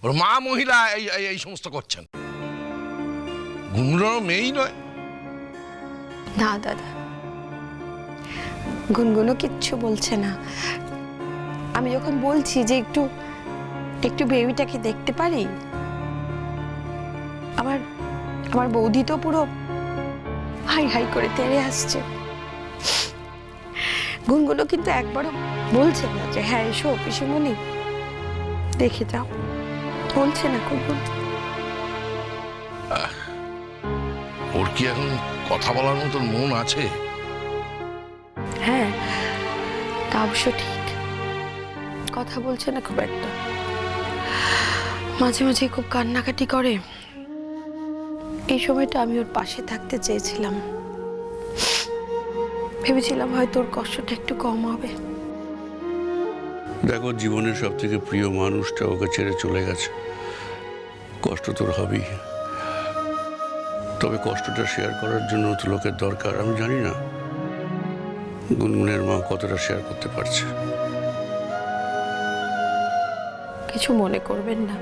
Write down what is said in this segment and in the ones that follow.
ওর মা মহিলা এই এই সমস্ত করছেন। গুনগুনো মেয়েই নয়। না দাদা, গুনগুনো কিচ্ছু বলছে না। আমি যখন বলছি যে একটু একটু বেবিটাকে দেখতে পারি, আমার বৌদি তো পুরো হাই হাই করে তেড়ে আসছে। গুনগুনো কিন্তু একবারও বলছে না যে হ্যাঁ এসো পিসিমণি দেখে যাও, বলছে না গুনগুনো। ওর কি এখন কথা বলার মতন মন আছে? হ্যাঁ, তা অবশ্য ঠিক। কথা বলছে না খুব একটা, মাঝে মাঝে খুব কান্নাকাটি করে। এই সময়টা আমি ওর পাশে থাকতে চেয়েছিলাম, ভেবেছিলাম হয়তো ওর কষ্টটা একটু কম হবে। দেখো, জীবনের সব থেকে প্রিয় মানুষটা ওকে ছেড়ে চলে গেছে, কষ্ট তোর হবেই। তবে কষ্টটা শেয়ার করার জন্য তো লোকের দরকার। আমি জানি না গুনগুনের মা কতটা শেয়ার করতে পারছে। কিছু মনে করবেন না,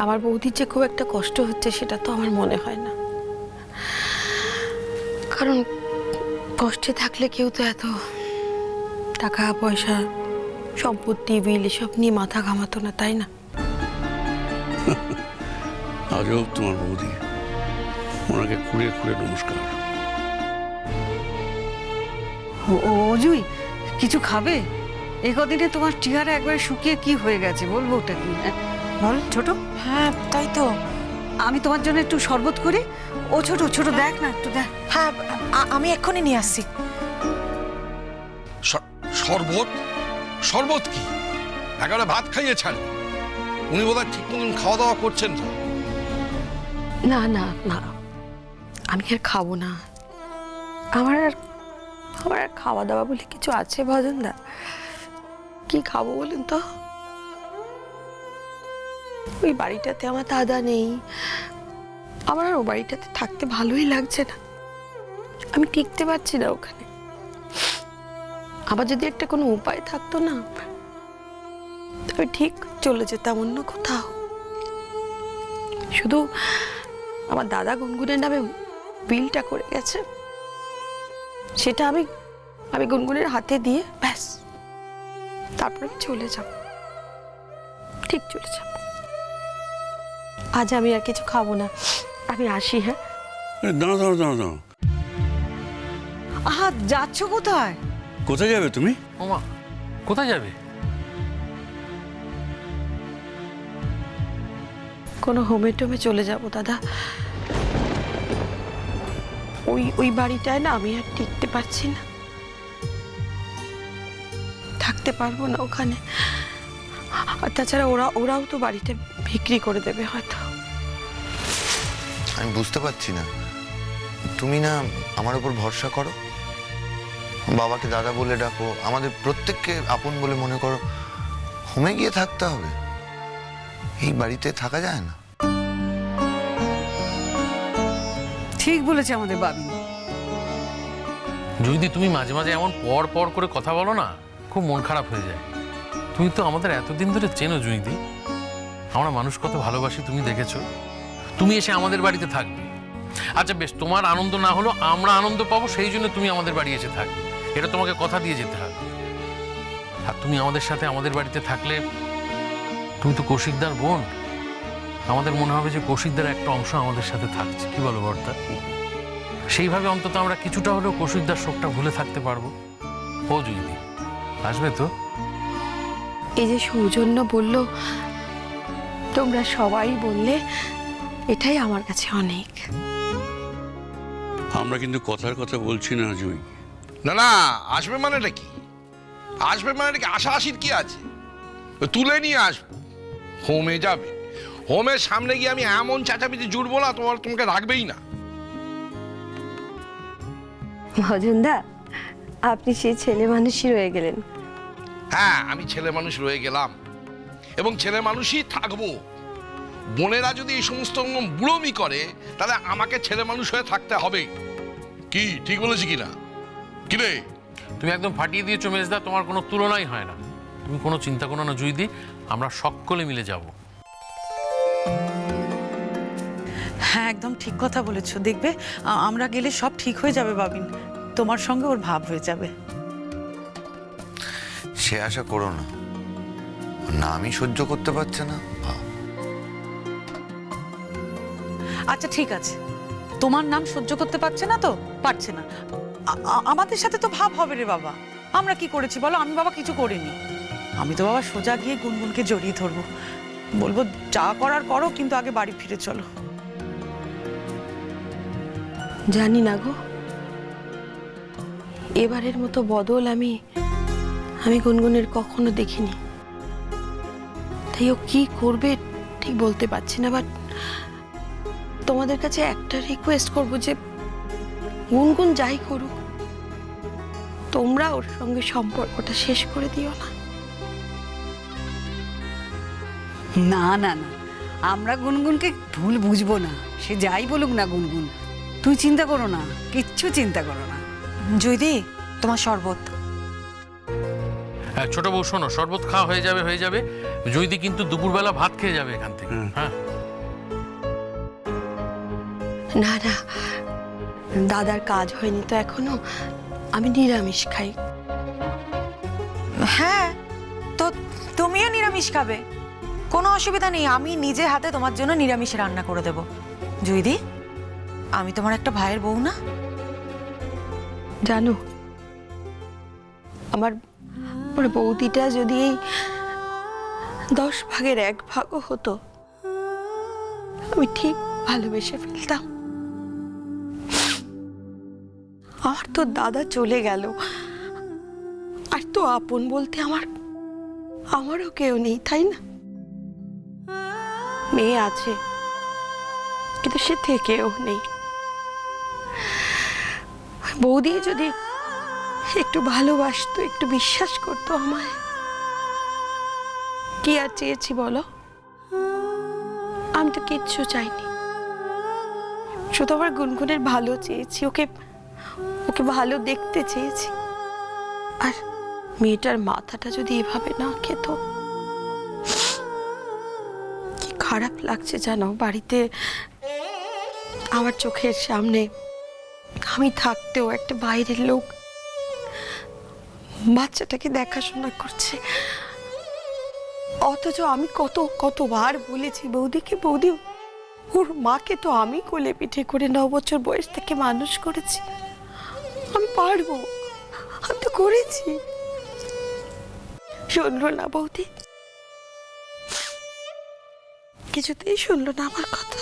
আমার বৌদির যে খুব একটা কষ্ট হচ্ছে সেটা তো আমার মনে হয় না। কারণ কষ্টে থাকলে কেউ তো এত টাকা পয়সা সম্পত্তি বিল এসব নিয়ে মাথা ঘামাতো না, তাই না? আজও তোমার বৌদি, ওনাকে খুঁড়ে খুঁড়ে নমস্কার। অজুই, কিছু খাবে? এই কদিনে তোমার চেহারা একবারে শুকিয়ে কি হয়ে গেছে, বলবো ওটা কি? বল ছোট। হ্যাঁ তাই তো। আমি তোমার জন্য একটু শরবত করি। ও ছোট ছোট, দেখ না একটু দেখ। হ্যাঁ আমি এক্ষুনি নিয়ে আসছি। শরবত? শরবত কি? একেবারে ভাত খাইয়ে ছাড়। উনি বোধহয় ঠিক মতন খাওয়া দাওয়া করছেন না। না না না, আমি আর খাবো না। আমার আর খাওয়া দাওয়া বলে কিছু আছে ভজনদা? কি খাবো বলেন তো? ওই বাড়িটাতে আমার দাদা নেই, আমার আর ও বাড়িটাতে থাকতে ভালোই লাগছে না। আমি টিকতে পারছি না ওখানে। আবার যদি একটা কোনো উপায় থাকতো না, তবে ঠিক চলে যেতাম অন্য কোথাও। শুধু আমার দাদা গুনগুনের নামে বিলটা করে গেছে, সেটা আমি গুনগুনের হাতে দিয়ে ব্যাস, তারপর আমি চলে যাব, ঠিক চলে যাব। আজ আমি আর কিছু খাবো না, আমি আসি। হ্যাঁ, দাঁড়াও দাঁড়াও দাঁড়াও দাঁড়াও, আহা, যাচ্ছ কোথায়? কোথায় যাবে তুমি? ওমা, কোথায় যাবে? কোনো হোমে টোমে চলে যাব দাদা। ওই বাড়িটায় না আমি আর টিকতে পারছি না, থাকতে পারবো না ওখানে। আর তাছাড়া ওরাও তো বাড়িটা বিক্রি করে দেবে হয়তো। আমি বুঝতে পারছি না, তুমি না আমার উপর ভরসা করো, বাবাকে দাদা বলে ডাকো, আমাদের প্রত্যেককে আপন বলে মনে করো, হোমে গিয়ে থাকতে হবে? এই বাড়িতে থাকা যায় না। ঠিক বলেছে আমাদের বাবি। যদি তুমি মাঝে মাঝে এমন পর পর করে কথা বলো না, খুব মন খারাপ হয়ে যায়। তুমি তো আমাদের এতদিন ধরে চেনো জুঁইদি, আমরা মানুষ কত ভালোবাসি তুমি দেখেছো। তুমি এসে আমাদের বাড়িতে থাকবে, আচ্ছা বেশ, তোমার আনন্দ না হলো আমরা আনন্দ পাবো, সেই জন্য তুমি আমাদের বাড়ি এসে থাকবে, এটা তোমাকে কথা দিয়ে যেতে হবে। আর তুমি আমাদের সাথে আমাদের বাড়িতে থাকলে, তুমি তো কৌশিকদার বোন, আমাদের মনে হবে যে কৌশিকদার একটা অংশ আমাদের সাথে থাকছে। কি বলো বর্দা? সেইভাবে অন্তত আমরা কিছুটা হলেও কৌশিকদার শোকটা ভুলে থাকতে পারবো। ও জুঁইদি আসবে তো? এই যে সৌজন্য বলল, তোমরা সবাই বললে, এটাই আমার কাছে অনেক। আমরা কিন্তু কথার কথা বলছি না জুই। না না, আসবে মানেটা কি? আসবে মানেটা কি? আশাআশির কি আছে? তুলে নিয়ে আসবো, হোমে যাবে। হোমের সামনে গিয়ে আমি এমন চেঁচামেচি জুড়বো না, তোমাকে রাখবেই না। ভজনদা, আপনি সেই ছেলে মানুষই রয়ে গেলেন। হ্যাঁ, আমি ছেলে মানুষ রয়ে গেলাম এবং ছেলে মানুষই থাকবো। বোনেরা যদি এই সমস্ত বুড়োমি করে, তাহলে আমাকে ছেলে মানুষ হয়ে থাকতে হবে। কি ঠিক বলেছি কিনা? কিরে, তুমি একদম ফাটিয়ে দিয়েছো মেজদা, তোমার কোনো তুলনাই হয় না। তুমি কোনো চিন্তা করো না জুঁইদি, আমরা সকলে মিলে যাব। হ্যাঁ, একদম ঠিক কথা বলেছো। দেখবে আমরা গেলে সব ঠিক হয়ে যাবে বাবিন। তোমার সঙ্গে ওর ভাব হয়ে যাবে। সে আশা করো না। না আমি সহ্য করতে পারছে না। আচ্ছা ঠিক আছে, তোমার নাম সহ্য করতে পারছে না তো পারছে না, আমাদের সাথে তো ভাব হবে রে বাবা। আমরা কি করেছি বলো? আমি বাবা কিছু করিনি। আমি তো বাবা সোজা গিয়ে গুনগুনকে জড়িয়ে ধরবো, বলবো যা করার করো, কিন্তু আগে বাড়ি ফিরে চলো। জানি না গো, এবারের মতো বদল আমি গুনগুনের কখনো দেখিনি। তাই ও কি করবে ঠিক বলতে পারছি না। বাট তোমাদের কাছে একটা রিকোয়েস্ট করব যে গুনগুন যাই করুক, তোমরা ওর সঙ্গে সম্পর্কটা শেষ করে দিও না। না না না, আমরা গুনগুনকে ভুল বুঝবো না। সে যাই বলুক না গুনগুন, তুই চিন্তা করো না, কিচ্ছু চিন্তা করো না। জয়দি, তোমার শরবত। হ্যাঁ ছোট বউ, শোনো, শরবত খাওয়া হয়ে যাবে। জয়দি কিন্তু দুপুরবেলা ভাত খেয়ে যাবে এখান থেকে। হ্যাঁ না না, দাদার কাজ হয়নি তো এখনো, আমি নিরামিষ খাই। হ্যাঁ, তো তুমিও নিরামিষ খাবে, কোনো অসুবিধা নেই। আমি নিজে হাতে তোমার জন্য নিরামিষ রান্না করে দেব। জয়দি, আমি তোমার একটা ভাইয়ের বউ না? জানো, আমার বৌদিটা যদি এই 10 ভাগের 1 ভাগও হতো, আমি ঠিক ভালোবেসে ফেলতাম। আমার তো দাদা চলে গেল, আর তো আপন বলতে আমারও কেউ নেই, তাই না? মেয়ে আছে, কিন্তু সে থেকেও নেই। বৌদি যদি একটু ভালোবাসতো, একটু বিশ্বাস করতো আমায়, কি আর চেয়েছি বলো? আমি তো কিচ্ছু চাইনি, শুধু আমার গুনগুনের ভালো চেয়েছি, ওকে ভালো দেখতে চেয়েছি। আর মেয়েটার মাথাটা যদি এভাবে না খেত, কি খারাপ লাগছে জানো। বাড়িতে আমার চোখের সামনে আমি থাকতেও একটা বাইরের লোক বাচ্চাটাকে দেখাশোনা করছে, অথচ আমি কতবার বলেছি বৌদিকে, বৌদি ওর মাকে তো আমি কোলে পিঠে করে 9 বছর বয়স থেকে মানুষ করেছি, আমি পারবো, আমি তো করেছি। শুনলো না বৌদি, কিছুতেই শুনলো না আমার কথা।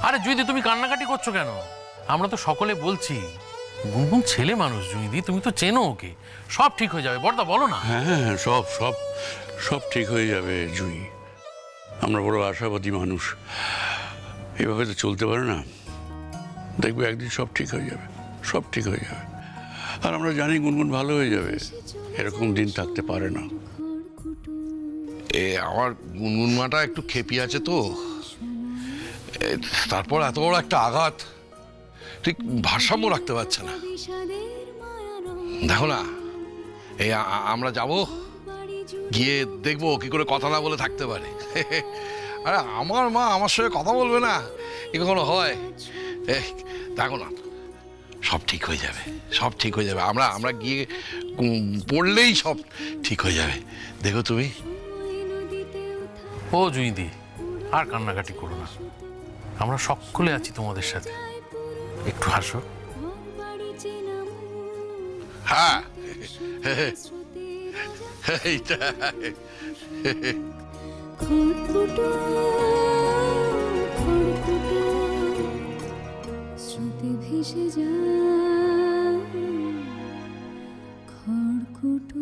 আরে জয়দি, তুমি কান্নাকাটি করছো কেন? আমরা তো সকলে বলছি, গুনগুন ছেলে মানুষ জয়দি, তুমি তো চেনো ওকে, সব ঠিক হয়ে যাবে। বড়দা বলো না। হ্যাঁ, সব সব সব ঠিক হয়ে যাবে জুই। আমরা বড় আশাবাদী মানুষ, এভাবে তো চলতে পারে না। দেখবে একদিন সব ঠিক হয়ে যাবে, সব ঠিক হয়ে যাবে। আর আমরা জানি গুনগুন ভালো হয়ে যাবে, এরকম দিন থাকতে পারে না। আমার গুনগুন মাটা একটু খেপি আছে তো, তারপর এত বড় একটা আঘাত, ঠিক ভারসাম্য রাখতে পারছে না। দেখো না, আমরা যাব, গিয়ে দেখবো কি করে কথা না বলে থাকতে পারে। আরে আমার মা আমার সঙ্গে কথা বলবে না, এ কখনো হয়? দেখো না, সব ঠিক হয়ে যাবে, সব ঠিক হয়ে যাবে। আমরা গিয়ে পড়লেই সব ঠিক হয়ে যাবে, দেখো তুমি। ও জয়দি, আর কান্নাকাটি করো না, আমরা সকলে আছি তোমাদের সাথে, একটু হাসো। হ্যাঁ, এইটা স্রোতে ভেসে যায় খড়কুটো।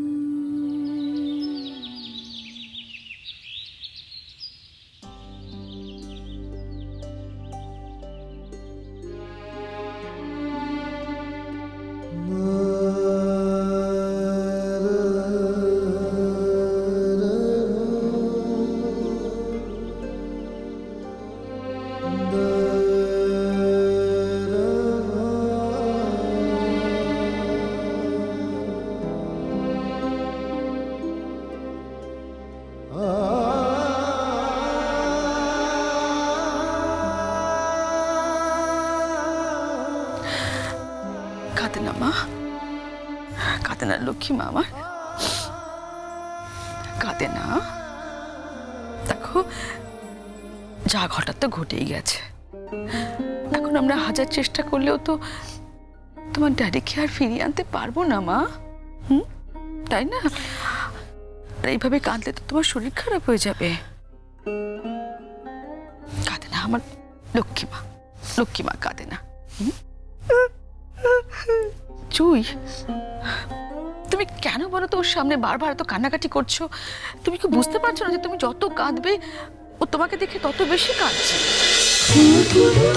না মা, কাঁদে না লক্ষ্মী মা আমার, কাঁদে না। দেখো যা ঘটার তো ঘটেই গেছে, এখন আমরা হাজার চেষ্টা করলেও তো তোমার ড্যাডিকে আর ফিরিয়ে আনতে পারবো না মা, তাই না? আর এইভাবে কাঁদলে তো তোমার শরীর খারাপ হয়ে যাবে। কাঁদে না আমার লক্ষ্মী মা, লক্ষ্মী মা কাঁদে না। জুই, তুমি কেন বলো তো ওর সামনে বারবার তো কান্নাকাটি করছো? তুমি কি বুঝতে পারছো না যে তুমি যত কাঁদবে ও তোমাকে দেখে তত বেশি কাঁদছে? খুরকুরে